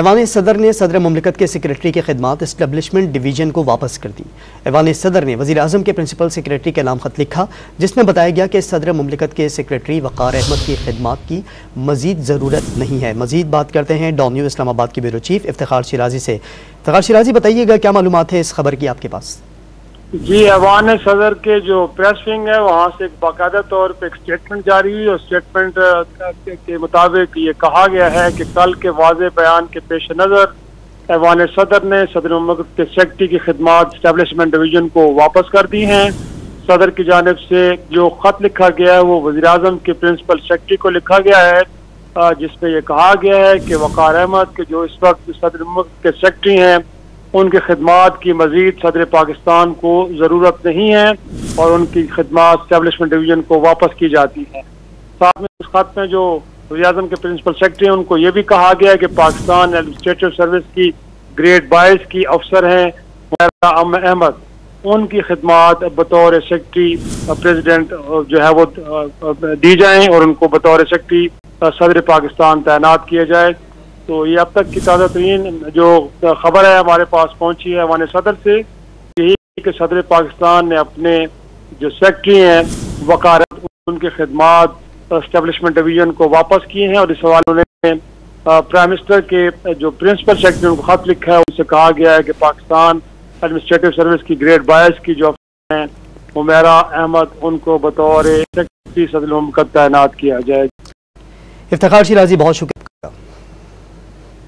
ایوان صدر نے صدر مملکت کے سیکریٹری کی خدمات اسٹیبلشمنٹ ڈویژن کو واپس کر دی۔ ایوان صدر نے وزیر اعظم کے پرنسپل سیکریٹری کے نام خط لکھا، جس میں بتایا گیا کہ صدر مملکت کے سیکریٹری وقار احمد کی خدمات کی مزید ضرورت نہیں ہے۔ مزید بات کرتے ہیں ڈان نیوز اسلام آباد کی بیورو چیف افتخار شیرازی سے۔ افتخار شیرازی، بتائیے گا کیا معلومات ہے اس خبر کی آپ کے پاس؟ جی، ایوان صدر کے جو پریس ونگ ہے وہاں سے ایک باقاعدہ طور پہ ایک اسٹیٹمنٹ جاری ہوئی، اور اسٹیٹمنٹ کے مطابق یہ کہا گیا ہے کہ کل کے واضح بیان کے پیش نظر ایوان صدر نے صدر مملکت کے سیکریٹری کی خدمات اسٹیبلشمنٹ ڈویژن کو واپس کر دی ہیں۔ صدر کی جانب سے جو خط لکھا گیا ہے وہ وزیر اعظم کے پرنسپل سیکریٹری کو لکھا گیا ہے، جس میں یہ کہا گیا ہے کہ وقار احمد کے جو اس وقت صدر مملکت کے سیکریٹری ہیں ان کی خدمات کی مزید صدر پاکستان کو ضرورت نہیں ہے اور ان کی خدمات اسٹیبلشمنٹ ڈویژن کو واپس کی جاتی ہیں۔ ساتھ میں اس خط میں جو وزیر اعظم کے پرنسپل سیکریٹری ہیں ان کو یہ بھی کہا گیا ہے کہ پاکستان ایڈمنسٹریٹو سروس کی گریڈ 22 کی افسر ہیں میرا احمد، ان کی خدمات بطور سیکریٹری پریزیڈنٹ جو ہے وہ دی جائیں اور ان کو بطور سیکریٹری صدر پاکستان تعینات کیا جائے۔ تو یہ اب تک کی تازہ ترین جو خبر ہے ہمارے پاس پہنچی ہے ایوان صدر سے، یہی کہ صدر پاکستان نے اپنے جو سیکریٹری ہیں وقار ان کی خدمات اسٹیبلشمنٹ ڈویژن کو واپس کیے ہیں، اور اس حوالے میں پرائم منسٹر کے جو پرنسپل سیکریٹری ان کو خط لکھا ہے ان سے کہا گیا ہے کہ پاکستان ایڈمنسٹریٹو سروس کی گریڈ 22 کی جو افسر ہیں عمیرہ احمد ان کو بطور سیکریٹری صدر مملکت تعینات کیا جائے۔ افتخار شیرازی، بہت شکریہ۔